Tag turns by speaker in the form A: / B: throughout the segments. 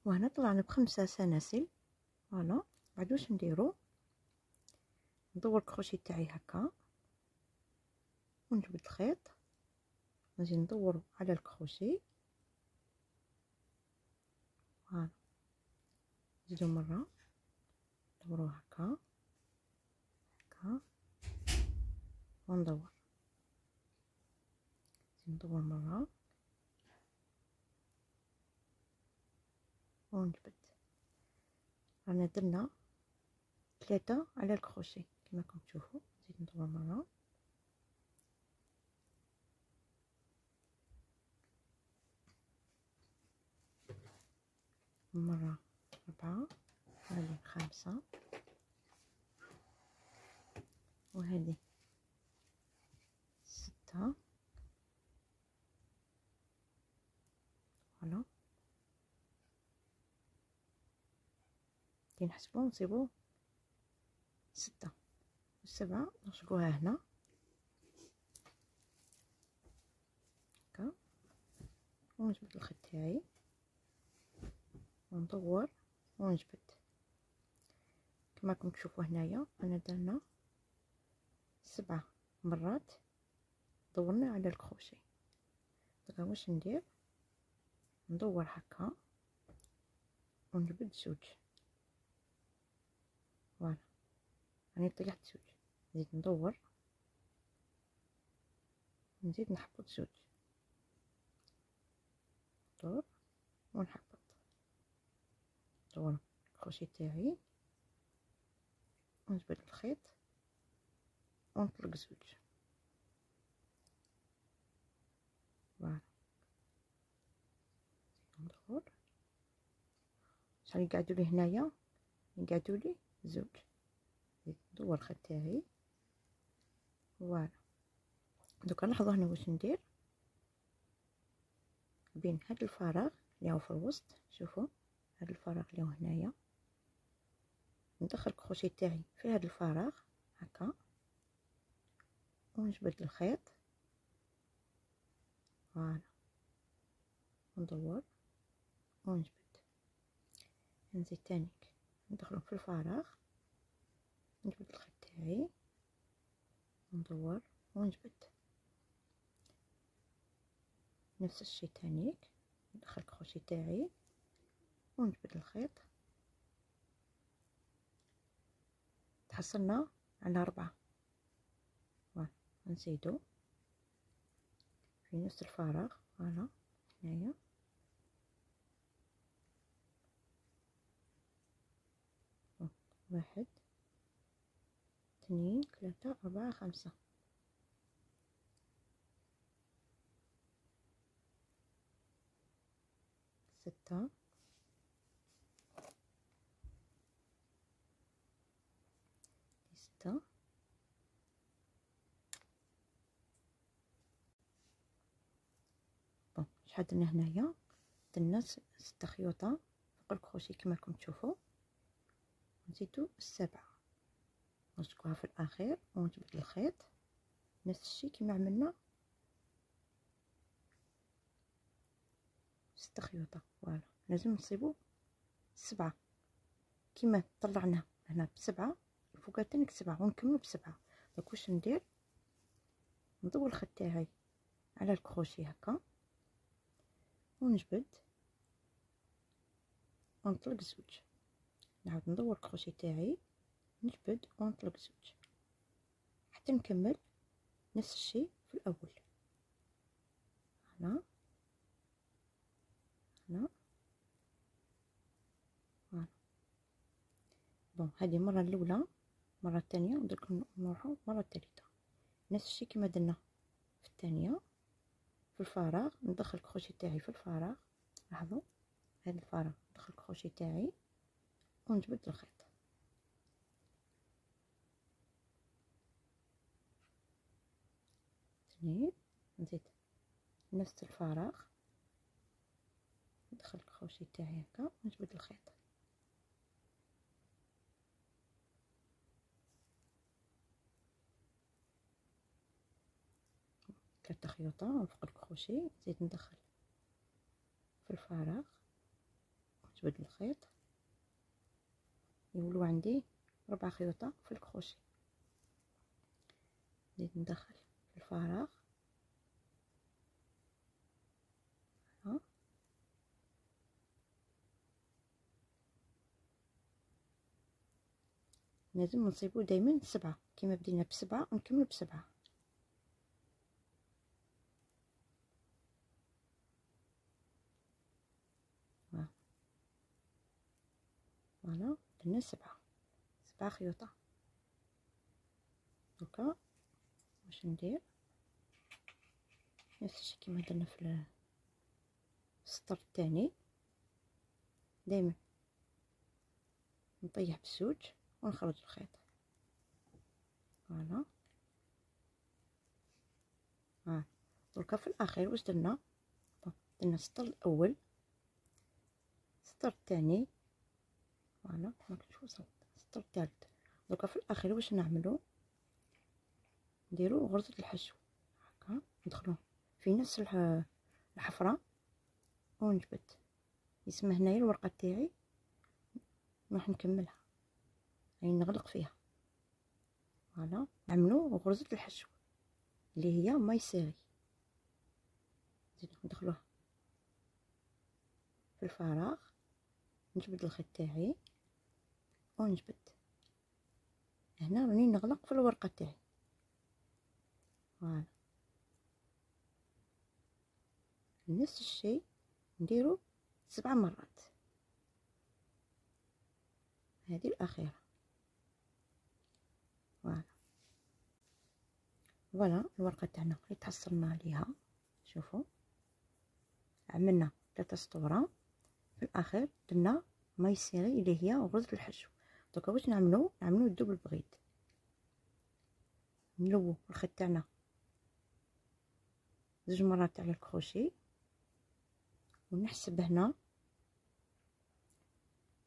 A: وهنا طلعنا ب5 سلاسل. فوالا. بعد واش نديرو؟ ندور الكروشي تاعي هكا ونجبد الخيط، نجي ندورو على الكروشي. فوالا. نزيدو مرة ندورو هكا هكا وندور، ندور مرة ونجبد. رانا درنا 3 على الكروشي كما راكم تشوفوا. نزيد ندور مرة مرة 4، هذه 5 وهذه 6. فوالا. كي نحسبو نصيبو 6 و7 نلصقوها هنا هكا ونجبد الخيط تاعي وندور ونجبد كما راكم تشوفوا هنايا. انا درنا 7 مرات دورنا على الكروشي. دابا واش ندير؟ ندور هكا ونجبد 2. فوالا. راني طيحت 2. نزيد ندور نزيد نحبط 2. ندور ونحبط. ندور الكروشي تاعي ونجبد الخيط ونطلق 2. فوالا. ندور شحال يقعدوا لي هنايا؟ يقعدوا لي 2. ندور الخيط تاعي. فوالا. دوكا لاحظوا هنا واش ندير بين هاد الفراغ اللي هو في الوسط. شوفوا هاد الفراغ اللي هو هنايا، ندخل الكروشي تاعي في هاد الفراغ هكا ونجبد الخيط. فوالا. ندور ونجبد. نزيد تانيك ندخلهم في الفراغ، نجبد الخيط تاعي ندور ونجبد. نفس الشيء تانيك ندخل الكروشي تاعي ونجبد الخيط. تحصلنا على 4. فوالا. نزيدو في نفس الفراغ. فوالا. هنايا 1 2 3 4 5. 6 6 بون. شحال درنا هنايا؟ درنا 6 خيوطة فوق الكروشي كما راكم تشوفوا. نزيدو 7 نلصقوها في الاخير ونجبد الخيط نفس الشيء كما عملنا 6 خيوطة. فوالا. لازم نصيبو 7 كما طلعنا هنا ب7 الفوق تانيك 7 ونكملو ب7. دونك واش ندير؟ ندور الخيط تاعي على الكروشي هكا ونجبد ونطلق 2. نعاود ندور الكروشي تاعي نجبد ونطلق 2 حتى نكمل نفس الشيء في الاول. هنا هنا. فوالا. بون. هذه المره الاولى. المره الثانيه ندرك نروحو المره الثالثه نفس الشيء كما درنا في الثانيه. في الفراغ ندخل الكروشي تاعي في الفراغ. لاحظوا هذا الفراغ ندخل الكروشي تاعي ونجبد الخيط. نزيد نفس الفراغ ندخل الكروشي تاعي هكا ونجبد الخيط. 3 خيوطة فوق الكروشي. نزيد ندخل في الفراغ نجبد الخيط، يولو عندي 4 خيوطة في الكروشيه. نزيد ندخل في الفراغ ها، لازم نصيبو دايما 7 كيما بدينا ب7 ونكمل ب7. فوالا درنا 7 خيوطة. دوكا واش ندير نفس الشيء كيما درنا في السطر الثاني، دايما نطيح بالزوج ونخرج الخيط. فوالا دركا في الاخير واش درنا السطر الاول، السطر الثاني، فوالا ما كنتش وصلت السطر الثالث. دركا في الاخير واش نعملو، نديرو غرزة الحشو هكا، ندخلو في نفس الحفرة ونجبد. يسمى هنايا الورقة تاعي نروح نكملها، يعني نغلق فيها. فوالا نعملو غرزة الحشو اللي هي ماي سيري. نزيدو ندخلوها في الفراغ، نجبد الخيط تاعي ونجبد. هنا راني نغلق في الورقة تاعي. فوالا نفس الشيء نديرو 7 مرات. هذه الأخيرة. فوالا الورقة تاعنا اللي تحصلنا عليها، شوفوا عملنا 3 سطورة، في الأخير درنا ماي سيري اللي هي غرزة الحشو. دوكا واش نعملو الدوبل بغيد، نلوو الخيط تاعنا 2 مرات على الكروشي ونحسب هنا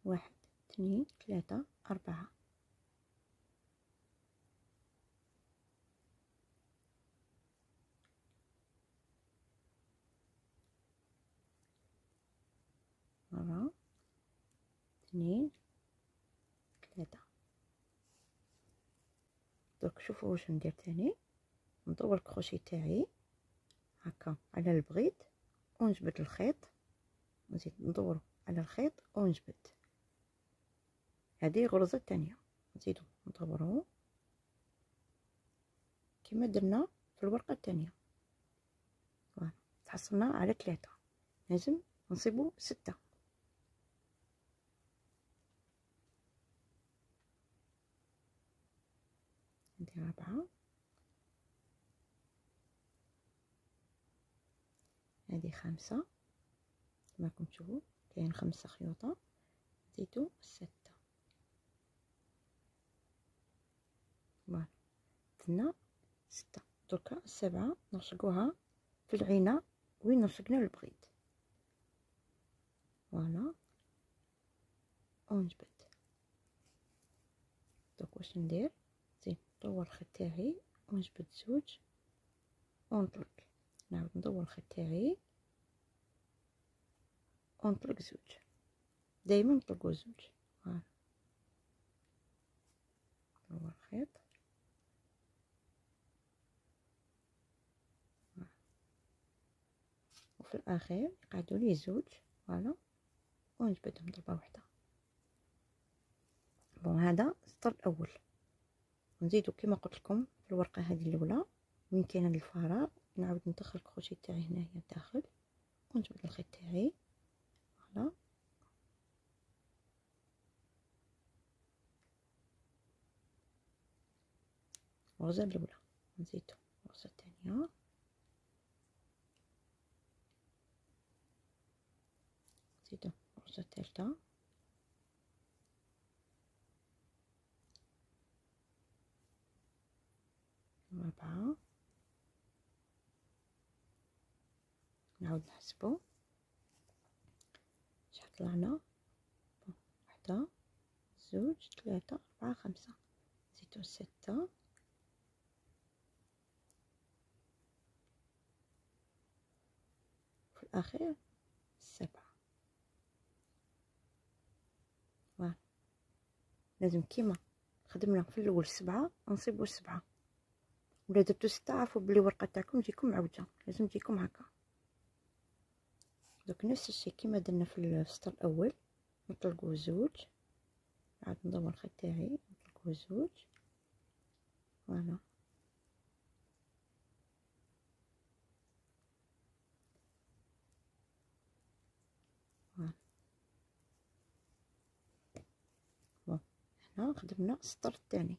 A: 1 2 3 4. مرة 2 3. درك شوفوا واش ندير تاني، ندور الكروشي تاعي هكا على البغيد ونجبد الخيط، نزيد ندورو على الخيط ونجبد. هذه غرزة تانية، نزيدو ندورو كما درنا في الورقة التانية. فوالا تحصلنا على 3، لازم نصيبو 6. ندير 4، هذه 5 كما راكم تشوفوا كاين 5 خيوطة، نزيدو 6. فوالا درنا 6. دركا 7 نلصقوها في العينة وين لصقنا البغيد. فوالا ونجبد. دوك واش ندير، زيد ندور الخيط تاعي ونجبد 2 ونطلق، نعاود ندور الخيط تاعي ونطلق 2، دايما نطلقو 2. فوالا ندور الخيط وفي الاخير يقعدوا لي 2. فوالا ونجبدهم ضربه واحده. بون هذا السطر الاول. نزيدو كما قلت لكم في الورقه هذه الاولى وين كاين الفراغ، نعاود ندخل الكروشي تاعي هنايا الداخل ونجبد الخيط تاعي. فوالا الغرزه الاولى، نزيدو الغرزه الثانيه، نزيدو الغرزه الثالثه، الرابعه، نعاود نحسبو شحال طلعنا، 1 2 3 4 5، نزيدو 6، في الاخير 7. لازم كيما خدمنا في الاول 7 نصيبو 7، ولا درتو 6 عرفوا بلي الورقه تاعكم تجيكم معوجه، لازم تجيكم هكا. دوك نفس الشيء كيما درنا في السطر الاول، نطلقوا زوج، عاد ندور الخيط تاعي نطلقوا زوج. فوالا بون هنا خدمنا السطر الثاني،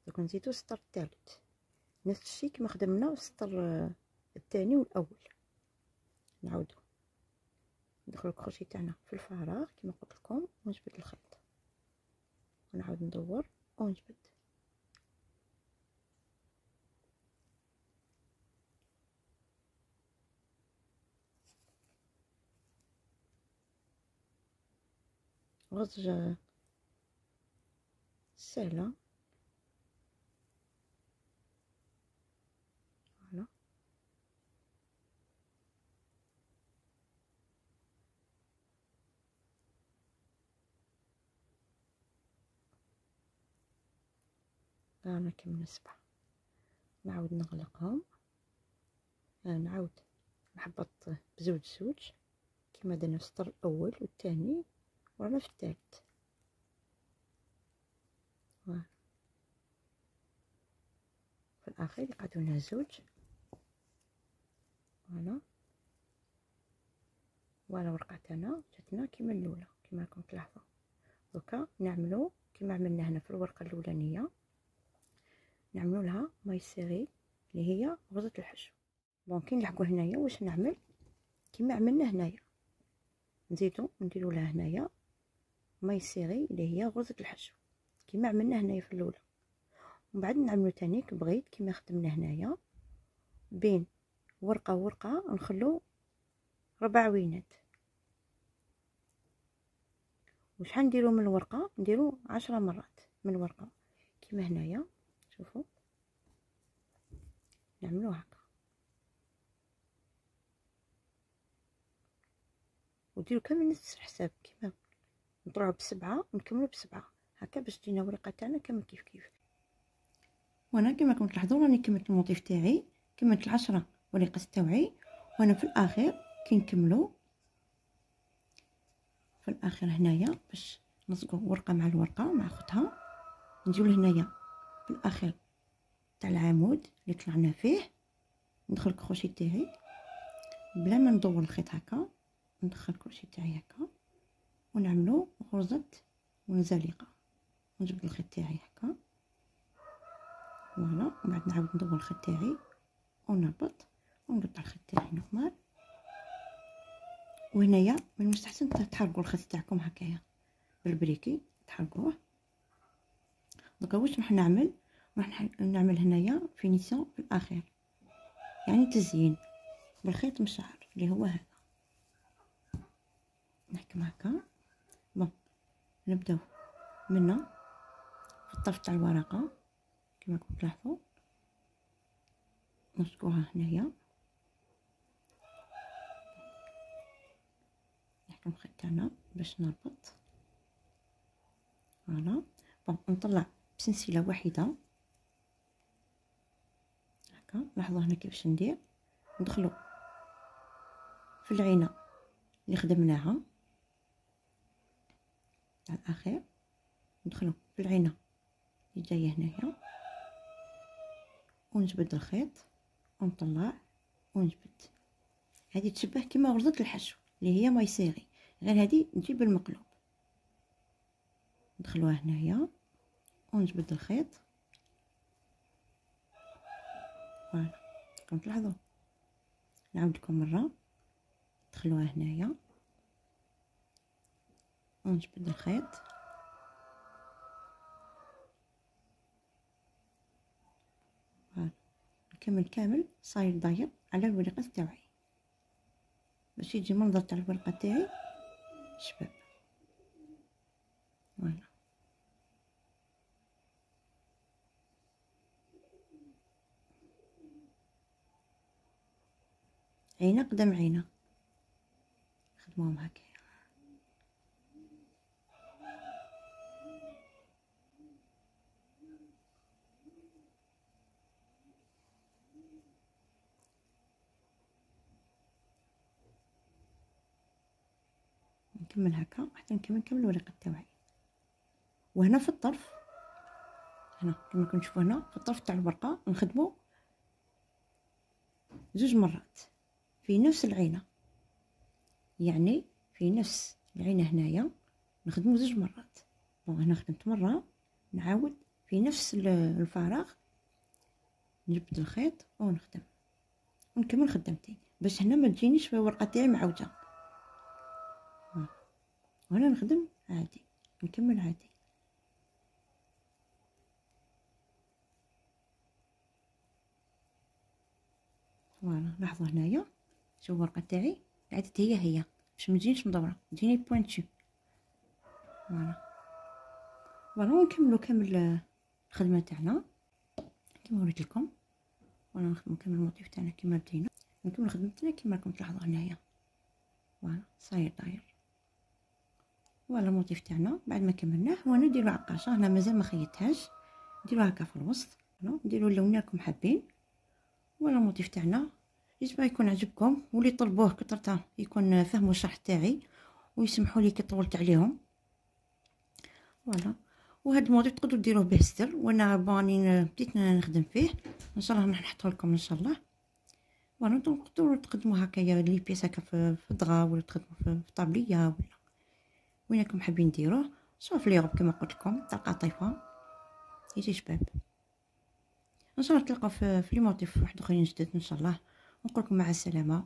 A: دوك نزيدو السطر الثالث نفس الشيء كما خدمنا السطر الثاني والاول. نعاودو ندخلو الكروشي تاعنا في الفراغ كما قلت لكم ونجبد الخيط ونعاود ندور ونجبد. غرز سهله. فوالا رانا كملنا 7. نعاود نغلقهم، نعاود نحبط بزوج زوج كما درنا في السطر الاول والثاني ورانا في الثالث. في الاخير يقعدوا لنا زوج. فوالا ورقه تاعنا جاتنا كيما الاولى كما راكم تلاحظوا. دوكا نعملو كما عملنا هنا في الورقه الاولانيه، نعملو لها ماي سيري اللي هي غرزه الحشو. بون كي نلحقوا هنايا واش نعمل كما عملنا هنايا، نزيدو نديرو لها هنايا ماي سيري اللي هي غرزه الحشو كما عملنا هنايا في الاولى، ومن بعد نعملو تاني كبغيت كما خدمنا هنايا بين ورقه وورقه نخلو 4 عوينات. وشحال نديرو من الورقه؟ نديرو 10 مرات من الورقه كما هنايا. شوفوا نعملو هكا وديرو كامل نفس الحساب كيما نطلعو ب7 ونكملو ب7 هكا باش تجينا ورقه تاعنا كامل كيف كيف. وانا كما راكم تلاحظوا راني كملت الموطيف تاعي، كملت 10 ورقه تاوعي، وانا في الاخير كي نكملو في الاخير هنايا باش نلصقوا ورقه مع الورقه مع اختها، نجيو لهنايا في الاخير تاع العمود اللي طلعنا فيه ندخل الكروشي تاعي بلا ما ندور الخيط هكا، ندخل الكروشي تاعي هكا ونعملو غرزه منزلقه ونجبد الخيط تاعي هكا. فوالا ومن بعد نعاود ندور الخيط تاعي ونربط ونقطع الخيط تاعي نورمال. وهنايا من المستحسن تحرقوا الخيط تاعكم هكايا بالبريكي تحرقوه. دوكا واش راح نعمل؟ راح نعمل هنايا فينيسيون في الاخير، يعني تزيين بالخيط مشعر اللي هو هذا. نحكم هكا. بون نبداو منا في الطرف تاع الورقه كما راكم تلاحظوا نلصقوها هنايا، نحكم الخيط تاعنا باش نربط. فوالا بون نطلع بسلسله واحده هكا. لاحظوا هنا كيفاش ندير، ندخلو في العينه اللي خدمناها تاع الاخير، ندخلو في العينه اللي جايه هنايا ونجبد الخيط ونطلع ونجبد. هذه تشبه كما غرزه الحشو اللي هي ماي سيري، غير هذه تجي بالمقلوب. ندخلوها هنايا ونجبد الخيط. فوالا راكم تلاحظوا. نعاود لكم مره، ندخلوها هنايا ونجبد الخيط. فوالا نكمل كامل صاير داير على الورقه تاعي باش يجي منظر تاع الورقه تاعي شباب. فوالا عينه قدام عينه خدموهم هكايا. نكمل هكا حتى نكمل الورقه تاعي. وهنا في الطرف هنا كما راكم تشوفوا هنا في الطرف تاع الورقه نخدموا 2 مرات في نفس العينه، يعني في نفس العينه هنايا نخدموا 2 مرات. بون هنا خدمت مره، نعاود في نفس الفراغ نجبد الخيط ونخدم ونكمل خدمتين باش هنا ما تجينيش في الورقه تاعي معوجه. وهنا نخدم عادي نكمل عادي. فوالا لاحظوا هنايا شوفوا الورقه تاعي عادت هي باش ما تجينيش مدوره، تجيني بوينتو. فوالا ونكملوا كامل الخدمه تاعنا كما وريت لكم. وانا نكمل الموتيف تاعنا كما بدينا، نكمل خدمتنا كما راكم تلاحظوا هنايا. فوالا صاير داير. فوالا الموتيف تاعنا بعد ما كملناه وانا نديرو عقاشه. هنا مازال ما خيطتهاش، نديرو هكا في الوسط، نديرو اللون اللي راكم حابين. ولا الموتيف تاعنا يجب يكون عجبكم، واللي طلبوه كثرته يكون فهموا الشرح تاعي ويسمحوا لي كي طولت عليهم. فوالا وهذا الموتيف تقدروا ديروه به ستر، وانا باني بديت نخدم فيه ان شاء الله راح نحطه لكم ان شاء الله. فوالا تقدروا تقدموا هكايا لي بيس هكا في الدغا، ولا تخدموا في طابليه ولا وين راكم حابين ديروه. شوف لي غب كما قلت لكم تاع القطيفه يجي شباب. ان شاء الله تلقاو في لي موتيف واحد اخرين جدد ان شاء الله. نقول لكم مع السلامه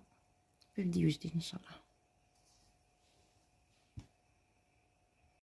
A: في فيديو جديد ان شاء الله.